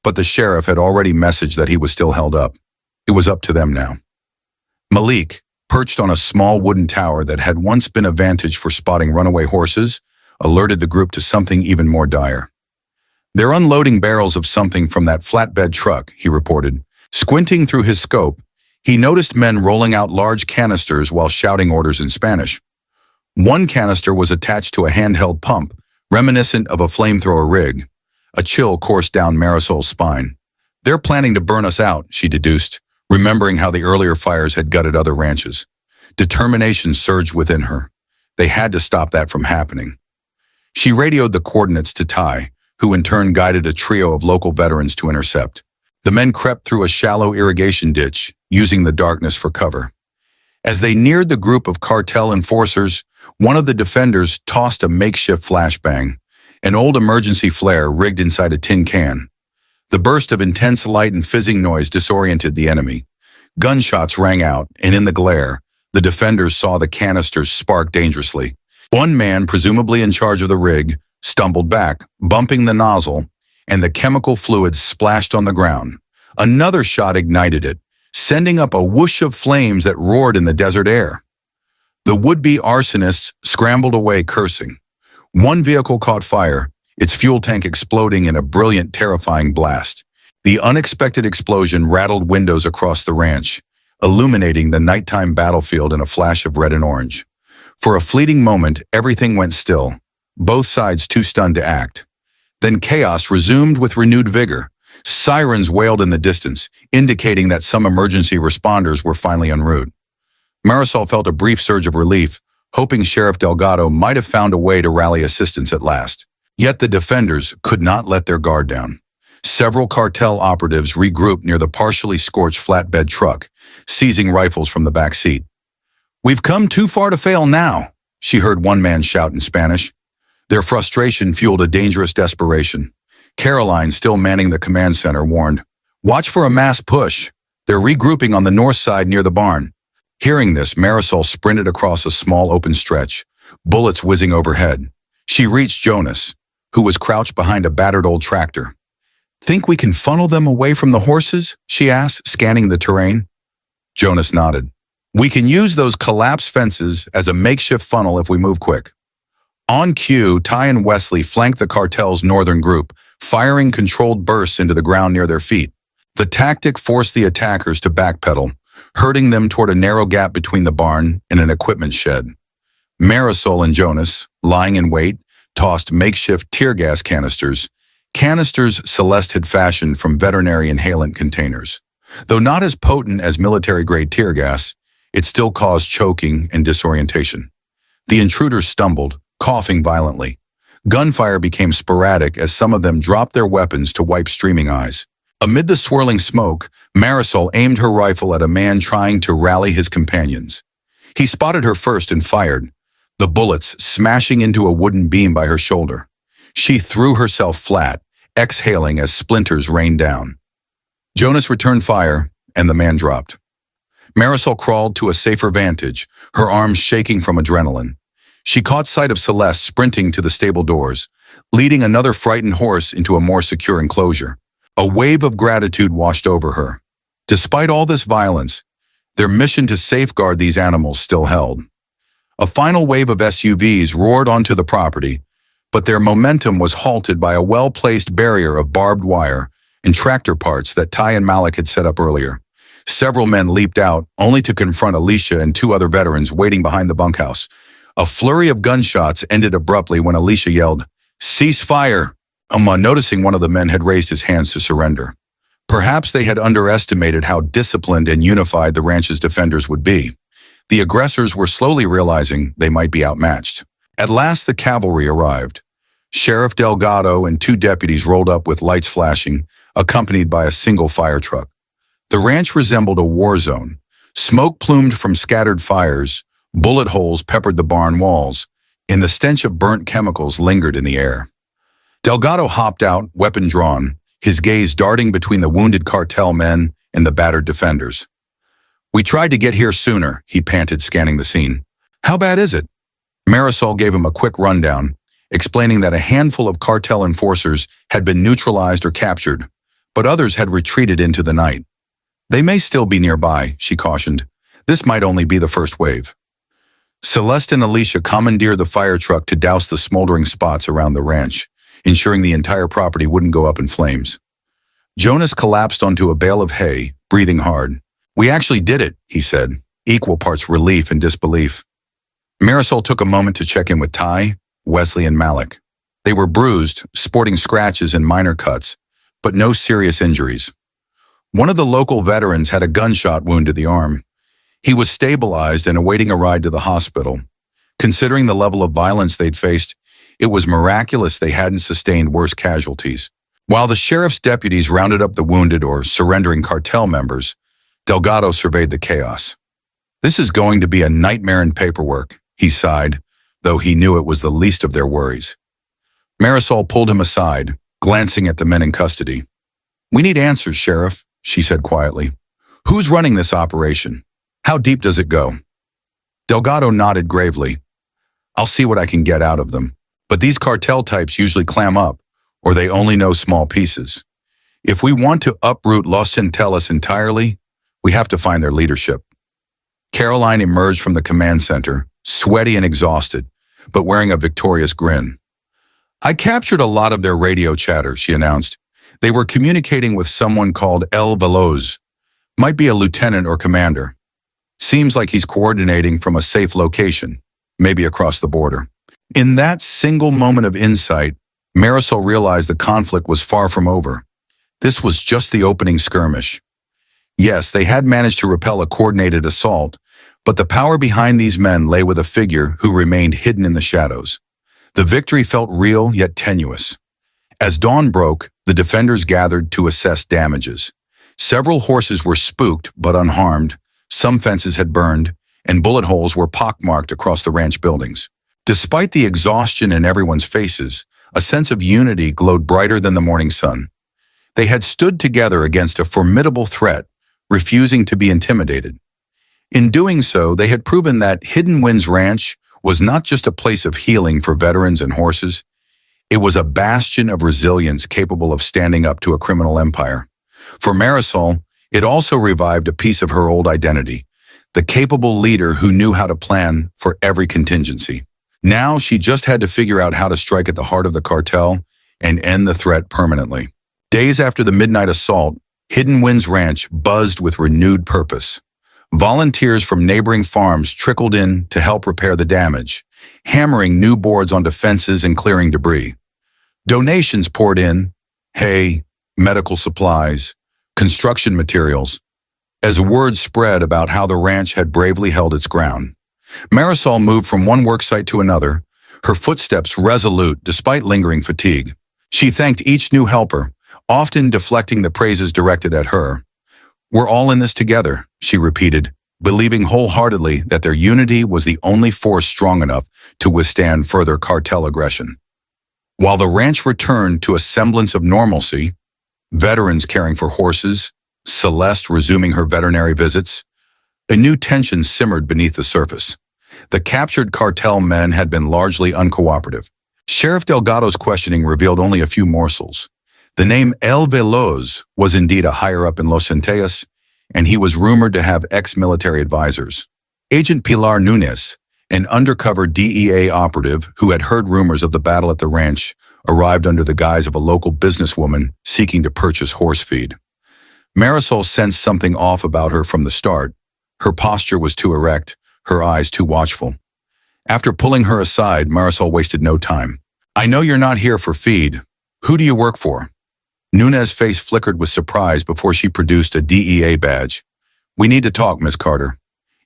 But the sheriff had already messaged that he was still held up. It was up to them now. Malik, perched on a small wooden tower that had once been a vantage for spotting runaway horses, alerted the group to something even more dire. "They're unloading barrels of something from that flatbed truck," he reported. Squinting through his scope, he noticed men rolling out large canisters while shouting orders in Spanish. One canister was attached to a handheld pump, reminiscent of a flamethrower rig. A chill coursed down Marisol's spine. "They're planning to burn us out," she deduced, remembering how the earlier fires had gutted other ranches. Determination surged within her. They had to stop that from happening. She radioed the coordinates to Ty, who in turn guided a trio of local veterans to intercept. The men crept through a shallow irrigation ditch, using the darkness for cover. As they neared the group of cartel enforcers, one of the defenders tossed a makeshift flashbang, an old emergency flare rigged inside a tin can. The burst of intense light and fizzing noise disoriented the enemy. Gunshots rang out, and in the glare, the defenders saw the canisters spark dangerously. One man, presumably in charge of the rig, stumbled back, bumping the nozzle, and the chemical fluid splashed on the ground. Another shot ignited it, sending up a whoosh of flames that roared in the desert air. The would-be arsonists scrambled away, cursing. One vehicle caught fire, its fuel tank exploding in a brilliant, terrifying blast. The unexpected explosion rattled windows across the ranch, illuminating the nighttime battlefield in a flash of red and orange. For a fleeting moment, everything went still, both sides too stunned to act. Then chaos resumed with renewed vigor. Sirens wailed in the distance, indicating that some emergency responders were finally en route. Marisol felt a brief surge of relief, hoping Sheriff Delgado might have found a way to rally assistance at last. Yet the defenders could not let their guard down. Several cartel operatives regrouped near the partially scorched flatbed truck, seizing rifles from the back seat. "We've come too far to fail now," she heard one man shout in Spanish. Their frustration fueled a dangerous desperation. Caroline, still manning the command center, warned, "Watch for a mass push. They're regrouping on the north side near the barn." Hearing this, Marisol sprinted across a small open stretch, bullets whizzing overhead. She reached Jonas, who was crouched behind a battered old tractor. "Think we can funnel them away from the horses?" she asked, scanning the terrain. Jonas nodded. "We can use those collapsed fences as a makeshift funnel if we move quick." On cue, Ty and Wesley flanked the cartel's northern group, firing controlled bursts into the ground near their feet. The tactic forced the attackers to backpedal, herding them toward a narrow gap between the barn and an equipment shed. Marisol and Jonas, lying in wait, tossed makeshift tear gas canisters Celeste had fashioned from veterinary inhalant containers. Though not as potent as military-grade tear gas, it still caused choking and disorientation. The intruders stumbled, coughing violently. Gunfire became sporadic as some of them dropped their weapons to wipe streaming eyes. Amid the swirling smoke, Marisol aimed her rifle at a man trying to rally his companions. He spotted her first and fired, the bullets smashing into a wooden beam by her shoulder. She threw herself flat, exhaling as splinters rained down. Jonas returned fire, and the man dropped. Marisol crawled to a safer vantage, her arms shaking from adrenaline. She caught sight of Celeste sprinting to the stable doors, leading another frightened horse into a more secure enclosure. A wave of gratitude washed over her. Despite all this violence, their mission to safeguard these animals still held. A final wave of SUVs roared onto the property, but their momentum was halted by a well-placed barrier of barbed wire and tractor parts that Ty and Malik had set up earlier. Several men leaped out, only to confront Alicia and two other veterans waiting behind the bunkhouse. A flurry of gunshots ended abruptly when Alicia yelled, "Cease fire!" Noticing one of the men had raised his hands to surrender. Perhaps they had underestimated how disciplined and unified the ranch's defenders would be. The aggressors were slowly realizing they might be outmatched. At last, the cavalry arrived. Sheriff Delgado and two deputies rolled up with lights flashing, accompanied by a single fire truck. The ranch resembled a war zone. Smoke plumed from scattered fires, bullet holes peppered the barn walls, and the stench of burnt chemicals lingered in the air. Delgado hopped out, weapon drawn, his gaze darting between the wounded cartel men and the battered defenders. "We tried to get here sooner," he panted, scanning the scene. "How bad is it?" Marisol gave him a quick rundown, explaining that a handful of cartel enforcers had been neutralized or captured, but others had retreated into the night. "They may still be nearby," she cautioned. "This might only be the first wave." Celeste and Alicia commandeered the fire truck to douse the smoldering spots around the ranch, ensuring the entire property wouldn't go up in flames. Jonas collapsed onto a bale of hay, breathing hard. "We actually did it," he said, equal parts relief and disbelief. Marisol took a moment to check in with Ty, Wesley, and Malik. They were bruised, sporting scratches and minor cuts, but no serious injuries. One of the local veterans had a gunshot wound to the arm. He was stabilized and awaiting a ride to the hospital. Considering the level of violence they'd faced, it was miraculous they hadn't sustained worse casualties. While the sheriff's deputies rounded up the wounded or surrendering cartel members, Delgado surveyed the chaos. "This is going to be a nightmare in paperwork," he sighed, though he knew it was the least of their worries. Marisol pulled him aside, glancing at the men in custody. "We need answers, Sheriff," she said quietly. "Who's running this operation? How deep does it go?" Delgado nodded gravely. "I'll see what I can get out of them. But these cartel types usually clam up, or they only know small pieces. If we want to uproot Los Centellas entirely, we have to find their leadership." Caroline emerged from the command center, sweaty and exhausted, but wearing a victorious grin. "I captured a lot of their radio chatter," she announced. "They were communicating with someone called El Veloz. Might be a lieutenant or commander. Seems like he's coordinating from a safe location, maybe across the border. In that single moment of insight, Marisol realized the conflict was far from over. This was just the opening skirmish. Yes, they had managed to repel a coordinated assault, but the power behind these men lay with a figure who remained hidden in the shadows. The victory felt real yet tenuous. As dawn broke, the defenders gathered to assess damages. Several horses were spooked but unharmed, some fences had burned, and bullet holes were pockmarked across the ranch buildings. Despite the exhaustion in everyone's faces, a sense of unity glowed brighter than the morning sun. They had stood together against a formidable threat, refusing to be intimidated. In doing so, they had proven that Hidden Winds Ranch was not just a place of healing for veterans and horses. It was a bastion of resilience capable of standing up to a criminal empire. For Marisol, it also revived a piece of her old identity, the capable leader who knew how to plan for every contingency. Now she just had to figure out how to strike at the heart of the cartel and end the threat permanently. Days after the midnight assault, Hidden Winds Ranch buzzed with renewed purpose. Volunteers from neighboring farms trickled in to help repair the damage, hammering new boards onto fences and clearing debris. Donations poured in: hay, medical supplies, construction materials, as word spread about how the ranch had bravely held its ground. Marisol moved from one worksite to another, her footsteps resolute despite lingering fatigue. She thanked each new helper, often deflecting the praises directed at her. "We're all in this together," she repeated, believing wholeheartedly that their unity was the only force strong enough to withstand further cartel aggression. While the ranch returned to a semblance of normalcy, veterans caring for horses, Celeste resuming her veterinary visits, a new tension simmered beneath the surface. The captured cartel men had been largely uncooperative. Sheriff Delgado's questioning revealed only a few morsels. The name El Veloz was indeed a higher-up in Los Centellas, and he was rumored to have ex-military advisors. Agent Pilar Núñez, an undercover DEA operative who had heard rumors of the battle at the ranch, arrived under the guise of a local businesswoman seeking to purchase horse feed. Marisol sensed something off about her from the start. Her posture was too erect, her eyes too watchful. After pulling her aside, Marisol wasted no time. "I know you're not here for feed. Who do you work for?" Núñez's face flickered with surprise before she produced a DEA badge. "We need to talk, Miss Carter."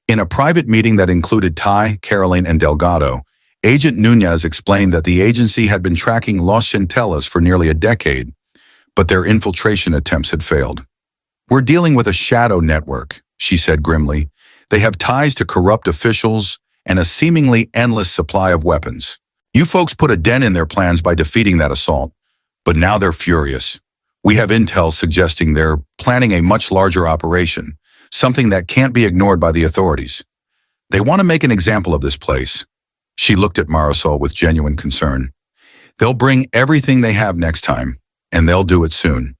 In a private meeting that included Ty, Caroline, and Delgado, Agent Núñez explained that the agency had been tracking Los Centellas for nearly a decade, but their infiltration attempts had failed. "We're dealing with a shadow network," she said grimly. "They have ties to corrupt officials and a seemingly endless supply of weapons. You folks put a dent in their plans by defeating that assault, but now they're furious. We have intel suggesting they're planning a much larger operation, something that can't be ignored by the authorities. They want to make an example of this place." She looked at Marisol with genuine concern. "They'll bring everything they have next time, and they'll do it soon."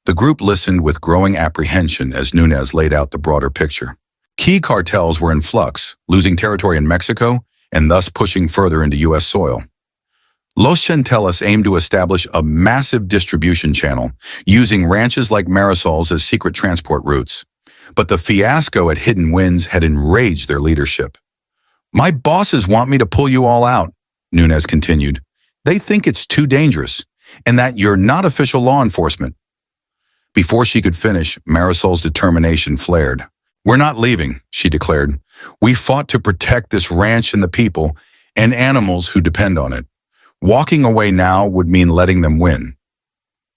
The group listened with growing apprehension as Núñez laid out the broader picture. Key cartels were in flux, losing territory in Mexico and thus pushing further into U.S. soil. Los Centellas aimed to establish a massive distribution channel, using ranches like Marisol's as secret transport routes. But the fiasco at Hidden Winds had enraged their leadership. "My bosses want me to pull you all out," Núñez continued. "They think it's too dangerous, and that you're not official law enforcement." Before she could finish, Marisol's determination flared. "We're not leaving," she declared. "We fought to protect this ranch and the people and animals who depend on it. Walking away now would mean letting them win."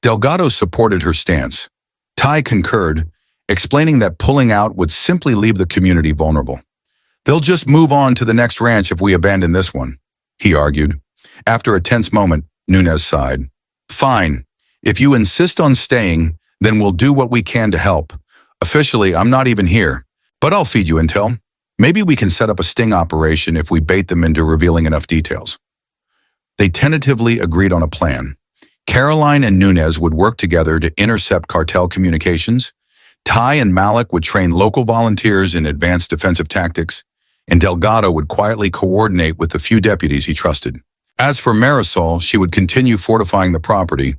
Delgado supported her stance. Ty concurred, explaining that pulling out would simply leave the community vulnerable. "They'll just move on to the next ranch if we abandon this one," he argued. After a tense moment, Núñez sighed. "Fine. If you insist on staying, then we'll do what we can to help. Officially, I'm not even here, but I'll feed you intel. Maybe we can set up a sting operation if we bait them into revealing enough details." They tentatively agreed on a plan. Caroline and Núñez would work together to intercept cartel communications. Ty and Malik would train local volunteers in advanced defensive tactics, and Delgado would quietly coordinate with the few deputies he trusted. As for Marisol, she would continue fortifying the property,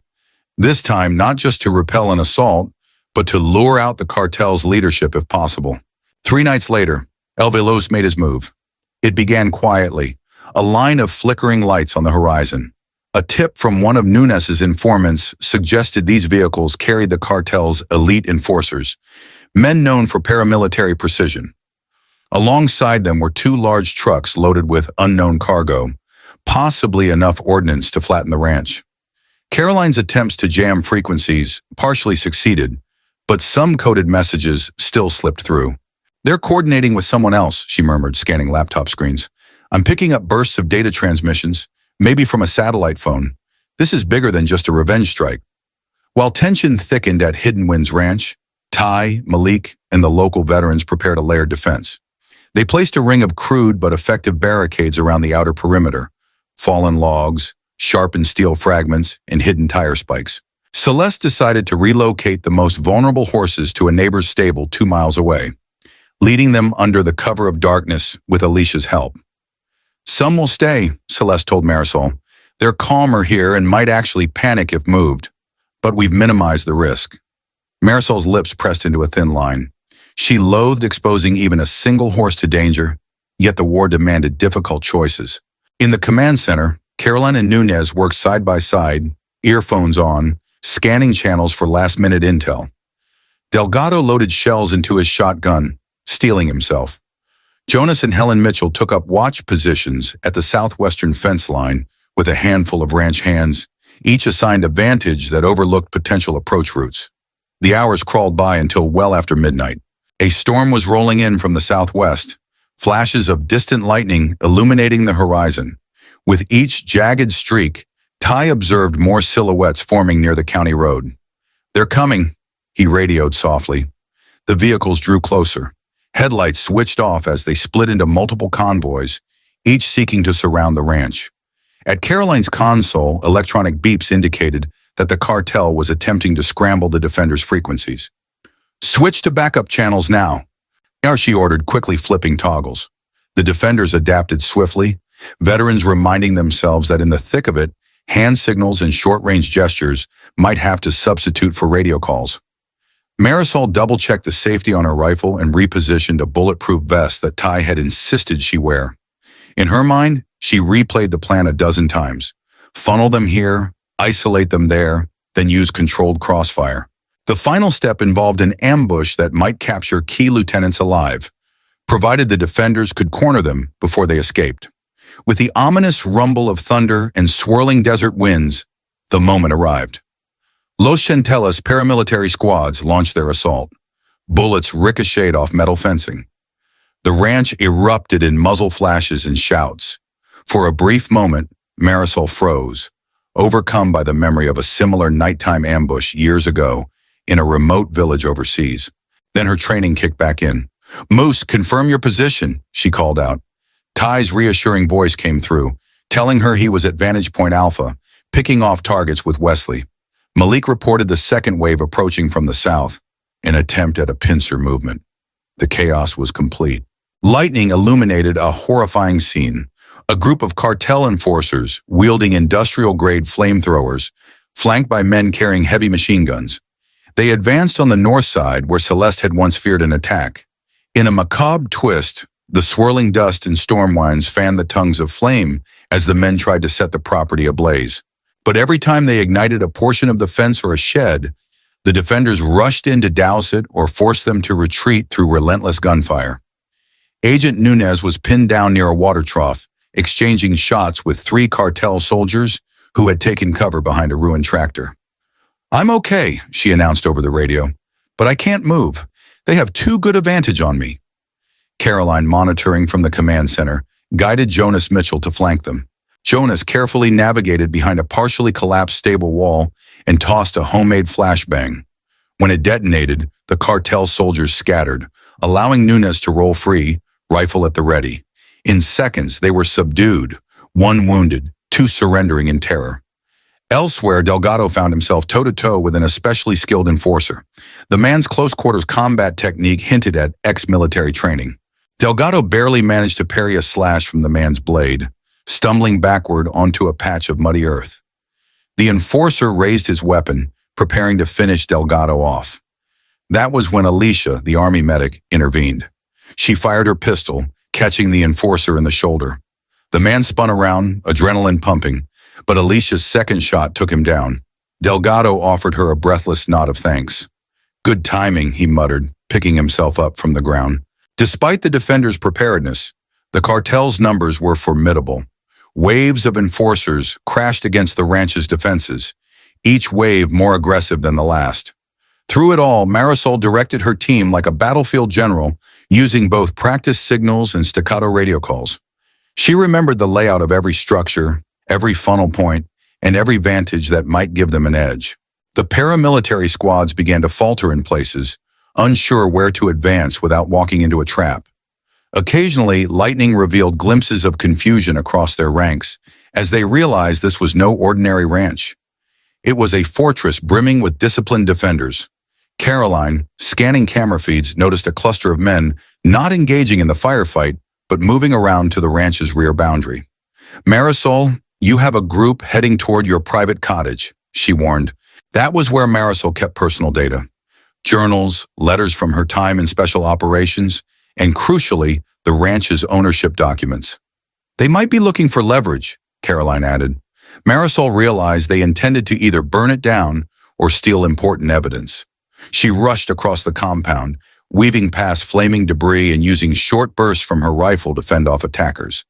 this time not just to repel an assault, but to lure out the cartel's leadership if possible. 3 nights later, El Veloz made his move. It began quietly, a line of flickering lights on the horizon. A tip from one of Núñez's informants suggested these vehicles carried the cartel's elite enforcers, men known for paramilitary precision. Alongside them were 2 large trucks loaded with unknown cargo, possibly enough ordnance to flatten the ranch. Caroline's attempts to jam frequencies partially succeeded, but some coded messages still slipped through. "They're coordinating with someone else," she murmured, scanning laptop screens. "I'm picking up bursts of data transmissions, maybe from a satellite phone. This is bigger than just a revenge strike." While tension thickened at Hidden Winds Ranch, Ty, Malik, and the local veterans prepared a layered defense. They placed a ring of crude but effective barricades around the outer perimeter, fallen logs, sharpened steel fragments, and hidden tire spikes. Celeste decided to relocate the most vulnerable horses to a neighbor's stable 2 miles away, leading them under the cover of darkness with Alicia's help. "Some will stay," Celeste told Marisol. "They're calmer here and might actually panic if moved, but we've minimized the risk." Marisol's lips pressed into a thin line. She loathed exposing even a single horse to danger, yet the war demanded difficult choices. In the command center, Caroline and Núñez worked side by side, earphones on, scanning channels for last-minute intel. Delgado loaded shells into his shotgun, steeling himself. Jonas and Helen Mitchell took up watch positions at the southwestern fence line with a handful of ranch hands, each assigned a vantage that overlooked potential approach routes. The hours crawled by until well after midnight. A storm was rolling in from the southwest, flashes of distant lightning illuminating the horizon. With each jagged streak, Ty observed more silhouettes forming near the county road. "They're coming," he radioed softly. The vehicles drew closer. Headlights switched off as they split into multiple convoys, each seeking to surround the ranch. At Caroline's console, electronic beeps indicated that the cartel was attempting to scramble the defenders' frequencies. "Switch to backup channels now," she ordered, quickly flipping toggles. The defenders adapted swiftly, veterans reminding themselves that in the thick of it, hand signals and short-range gestures might have to substitute for radio calls. Marisol double-checked the safety on her rifle and repositioned a bulletproof vest that Ty had insisted she wear. In her mind, she replayed the plan a dozen times. Funnel them here, isolate them there, then use controlled crossfire. The final step involved an ambush that might capture key lieutenants alive, provided the defenders could corner them before they escaped. With the ominous rumble of thunder and swirling desert winds, the moment arrived. Los Chantelas paramilitary squads launched their assault. Bullets ricocheted off metal fencing. The ranch erupted in muzzle flashes and shouts. For a brief moment, Marisol froze, overcome by the memory of a similar nighttime ambush years ago in a remote village overseas. Then her training kicked back in. "Moose, confirm your position," she called out. Ty's reassuring voice came through, telling her he was at Vantage Point Alpha, picking off targets with Wesley. Malik reported the second wave approaching from the south, an attempt at a pincer movement. The chaos was complete. Lightning illuminated a horrifying scene. A group of cartel enforcers wielding industrial-grade flamethrowers, flanked by men carrying heavy machine guns. They advanced on the north side where Celeste had once feared an attack. In a macabre twist, the swirling dust and storm winds fanned the tongues of flame as the men tried to set the property ablaze. But every time they ignited a portion of the fence or a shed, the defenders rushed in to douse it or force them to retreat through relentless gunfire. Agent Núñez was pinned down near a water trough, exchanging shots with 3 cartel soldiers who had taken cover behind a ruined tractor. "I'm okay," she announced over the radio, "but I can't move. They have too good a vantage on me." Caroline, monitoring from the command center, guided Jonas Mitchell to flank them. Jonas carefully navigated behind a partially collapsed stable wall and tossed a homemade flashbang. When it detonated, the cartel soldiers scattered, allowing Núñez to roll free, rifle at the ready. In seconds, they were subdued, 1 wounded, 2 surrendering in terror. Elsewhere, Delgado found himself toe-to-toe with an especially skilled enforcer. The man's close-quarters combat technique hinted at ex-military training. Delgado barely managed to parry a slash from the man's blade, stumbling backward onto a patch of muddy earth. The enforcer raised his weapon, preparing to finish Delgado off. That was when Alicia, the army medic, intervened. She fired her pistol, catching the enforcer in the shoulder. The man spun around, adrenaline pumping, but Alicia's second shot took him down. Delgado offered her a breathless nod of thanks. "Good timing," he muttered, picking himself up from the ground. Despite the defenders' preparedness, the cartel's numbers were formidable. Waves of enforcers crashed against the ranch's defenses, each wave more aggressive than the last. Through it all, Marisol directed her team like a battlefield general, using both practice signals and staccato radio calls. She remembered the layout of every structure, every funnel point, and every vantage that might give them an edge. The paramilitary squads began to falter in places, unsure where to advance without walking into a trap. Occasionally, lightning revealed glimpses of confusion across their ranks as they realized this was no ordinary ranch. It was a fortress brimming with disciplined defenders. Caroline, scanning camera feeds, noticed a cluster of men not engaging in the firefight, but moving around to the ranch's rear boundary. "Marisol, you have a group heading toward your private cottage," she warned. That was where Marisol kept personal data. Journals, letters from her time in special operations, and crucially, the ranch's ownership documents. "They might be looking for leverage," Caroline added. Marisol realized they intended to either burn it down or steal important evidence. She rushed across the compound, weaving past flaming debris and using short bursts from her rifle to fend off attackers.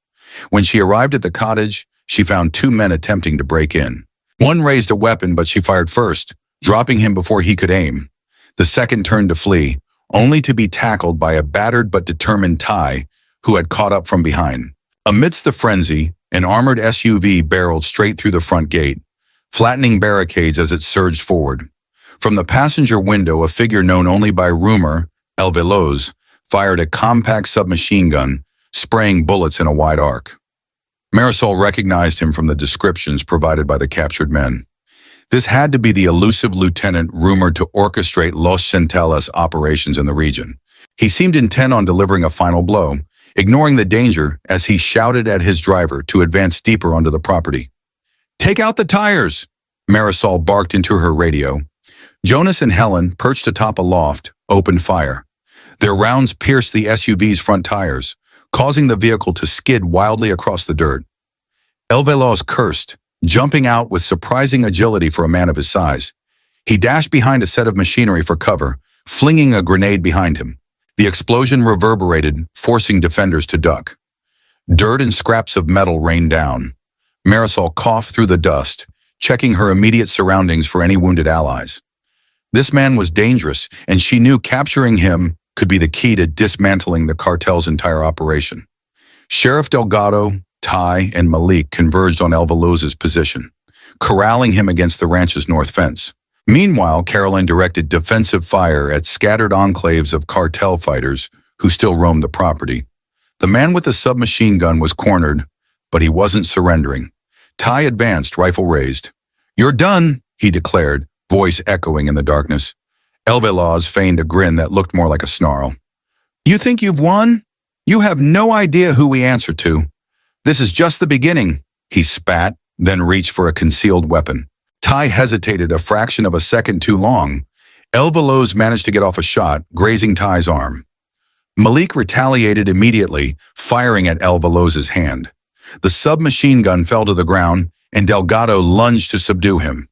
When she arrived at the cottage, she found two men attempting to break in. One raised a weapon, but she fired first, dropping him before he could aim. The second turned to flee, only to be tackled by a battered but determined Thai who had caught up from behind. Amidst the frenzy, an armored SUV barreled straight through the front gate, flattening barricades as it surged forward. From the passenger window, a figure known only by rumor, El Veloz, fired a compact submachine gun, spraying bullets in a wide arc. Marisol recognized him from the descriptions provided by the captured men. This had to be the elusive lieutenant rumored to orchestrate Los Centellas operations in the region. He seemed intent on delivering a final blow, ignoring the danger as he shouted at his driver to advance deeper onto the property. "Take out the tires!" Marisol barked into her radio. Jonas and Helen, perched atop a loft, opened fire. Their rounds pierced the SUV's front tires, causing the vehicle to skid wildly across the dirt. El Veloz cursed, jumping out with surprising agility for a man of his size. He dashed behind a set of machinery for cover, flinging a grenade behind him. The explosion reverberated, forcing defenders to duck. Dirt and scraps of metal rained down. Marisol coughed through the dust, checking her immediate surroundings for any wounded allies. This man was dangerous, and she knew capturing him could be the key to dismantling the cartel's entire operation. Sheriff Delgado, Ty, and Malik converged on El Veloz's position, corralling him against the ranch's north fence. Meanwhile, Caroline directed defensive fire at scattered enclaves of cartel fighters who still roamed the property. The man with the submachine gun was cornered, but he wasn't surrendering. Ty advanced, rifle raised. "You're done," he declared, voice echoing in the darkness. El Veloz feigned a grin that looked more like a snarl. "You think you've won? You have no idea who we answer to. This is just the beginning," he spat, then reached for a concealed weapon. Ty hesitated a fraction of a second too long. El Veloz managed to get off a shot, grazing Ty's arm. Malik retaliated immediately, firing at El Veloz's hand. The submachine gun fell to the ground, and Delgado lunged to subdue him.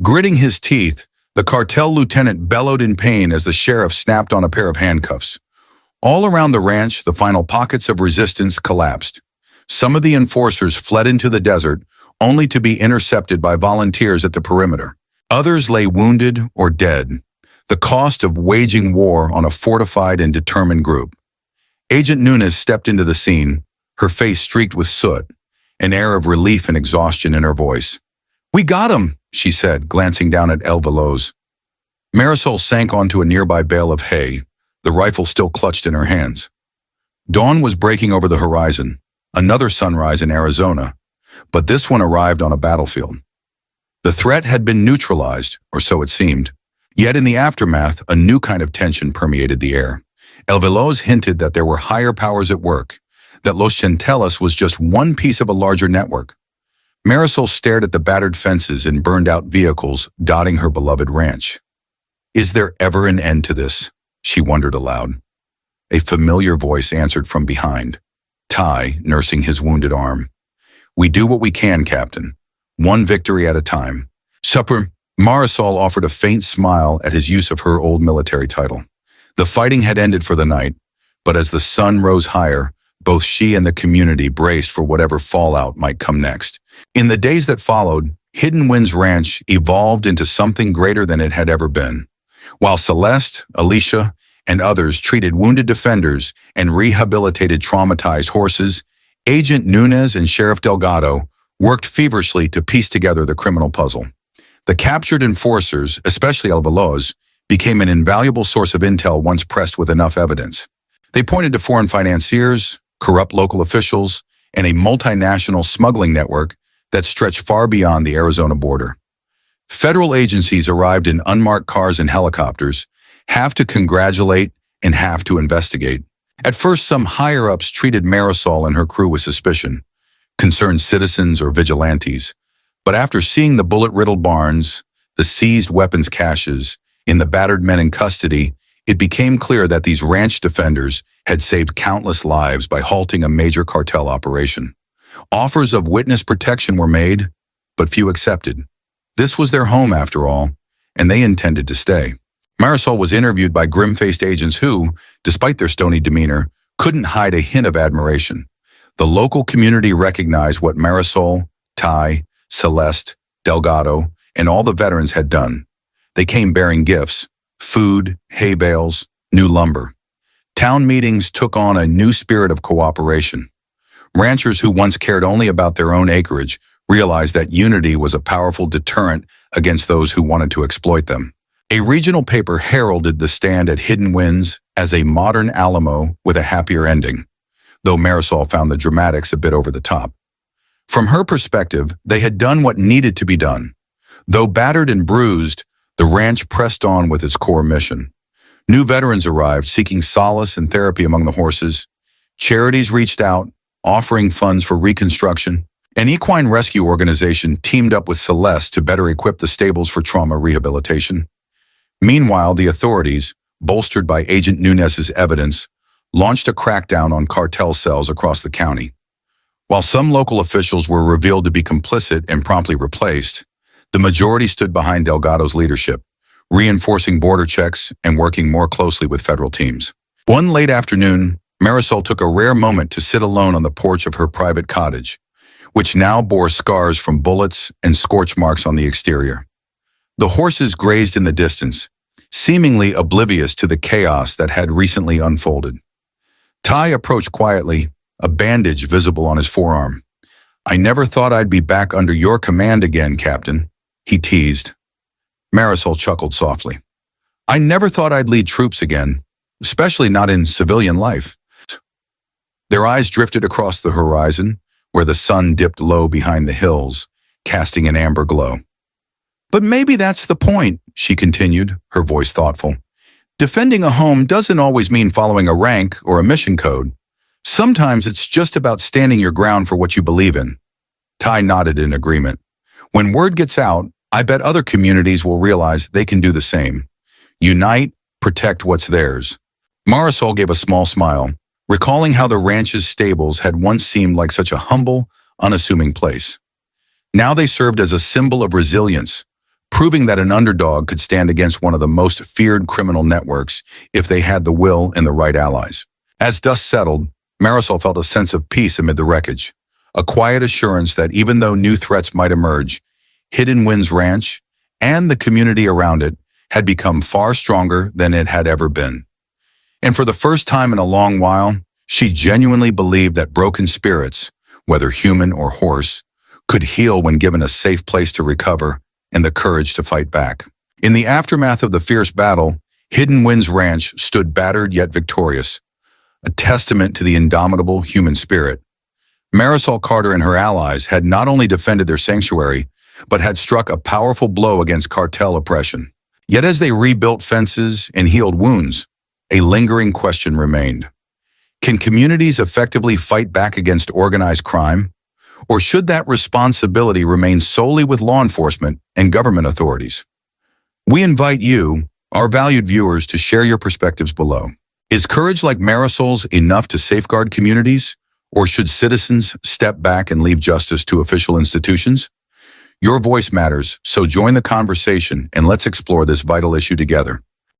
Gritting his teeth, the cartel lieutenant bellowed in pain as the sheriff snapped on a pair of handcuffs. All around the ranch, the final pockets of resistance collapsed. Some of the enforcers fled into the desert, only to be intercepted by volunteers at the perimeter. Others lay wounded or dead, the cost of waging war on a fortified and determined group. Agent Nunes stepped into the scene, her face streaked with soot, an air of relief and exhaustion in her voice. "We got him," she said, glancing down at El Veloz. Marisol sank onto a nearby bale of hay, the rifle still clutched in her hands. Dawn was breaking over the horizon, another sunrise in Arizona, but this one arrived on a battlefield. The threat had been neutralized, or so it seemed. Yet in the aftermath, a new kind of tension permeated the air. El Veloz hinted that there were higher powers at work, that Los Centellas was just one piece of a larger network. Marisol stared at the battered fences and burned-out vehicles dotting her beloved ranch. Is there ever an end to this? She wondered aloud. A familiar voice answered from behind, Ty nursing his wounded arm. We do what we can, Captain. One victory at a time. Supper. Marisol offered a faint smile at his use of her old military title. The fighting had ended for the night, but as the sun rose higher, both she and the community braced for whatever fallout might come next. In the days that followed, Hidden Winds Ranch evolved into something greater than it had ever been. While Celeste, Alicia, and others treated wounded defenders and rehabilitated traumatized horses, Agent Nunez and Sheriff Delgado worked feverishly to piece together the criminal puzzle. The captured enforcers, especially El Veloz, became an invaluable source of intel once pressed with enough evidence. They pointed to foreign financiers, corrupt local officials, and a multinational smuggling network that stretched far beyond the Arizona border. Federal agencies arrived in unmarked cars and helicopters, half to congratulate and half to investigate. At first, some higher-ups treated Marisol and her crew with suspicion, concerned citizens or vigilantes. But after seeing the bullet-riddled barns, the seized weapons caches, and the battered men in custody, it became clear that these ranch defenders had saved countless lives by halting a major cartel operation. Offers of witness protection were made, but few accepted. This was their home, after all, and they intended to stay. Marisol was interviewed by grim-faced agents who, despite their stony demeanor, couldn't hide a hint of admiration. The local community recognized what Marisol, Ty, Celeste, Delgado, and all the veterans had done. They came bearing gifts, food, hay bales, new lumber. Town meetings took on a new spirit of cooperation. Ranchers who once cared only about their own acreage realized that unity was a powerful deterrent against those who wanted to exploit them. A regional paper heralded the stand at Hidden Winds as a modern Alamo with a happier ending, though Marisol found the dramatics a bit over the top. From her perspective, they had done what needed to be done. Though battered and bruised, the ranch pressed on with its core mission. New veterans arrived, seeking solace and therapy among the horses. Charities reached out, offering funds for reconstruction. An equine rescue organization teamed up with Celeste to better equip the stables for trauma rehabilitation. Meanwhile, the authorities, bolstered by Agent Nunez's evidence, launched a crackdown on cartel cells across the county. While some local officials were revealed to be complicit and promptly replaced, the majority stood behind Delgado's leadership, reinforcing border checks and working more closely with federal teams. One late afternoon, Marisol took a rare moment to sit alone on the porch of her private cottage, which now bore scars from bullets and scorch marks on the exterior. The horses grazed in the distance, seemingly oblivious to the chaos that had recently unfolded. Ty approached quietly, a bandage visible on his forearm. I never thought I'd be back under your command again, Captain, he teased. Marisol chuckled softly. I never thought I'd lead troops again, especially not in civilian life. Their eyes drifted across the horizon, where the sun dipped low behind the hills, casting an amber glow. But maybe that's the point, she continued, her voice thoughtful. Defending a home doesn't always mean following a rank or a mission code. Sometimes it's just about standing your ground for what you believe in. Ty nodded in agreement. When word gets out, I bet other communities will realize they can do the same. Unite, protect what's theirs. Marisol gave a small smile, recalling how the ranch's stables had once seemed like such a humble, unassuming place. Now they served as a symbol of resilience, proving that an underdog could stand against one of the most feared criminal networks if they had the will and the right allies. As dust settled, Marisol felt a sense of peace amid the wreckage, a quiet assurance that even though new threats might emerge, Hidden Winds Ranch and the community around it had become far stronger than it had ever been. And for the first time in a long while, she genuinely believed that broken spirits, whether human or horse, could heal when given a safe place to recover and the courage to fight back. In the aftermath of the fierce battle, Hidden Winds Ranch stood battered yet victorious, a testament to the indomitable human spirit. Marisol Carter and her allies had not only defended their sanctuary, but had struck a powerful blow against cartel oppression. Yet as they rebuilt fences and healed wounds, a lingering question remained. Can communities effectively fight back against organized crime? Or should that responsibility remain solely with law enforcement and government authorities? We invite you, our valued viewers to share your perspectives below. Is courage like Marisol's enough to safeguard communities, or should citizens step back and leave justice to official institutions? Your voice matters, so join the conversation and let's explore this vital issue together.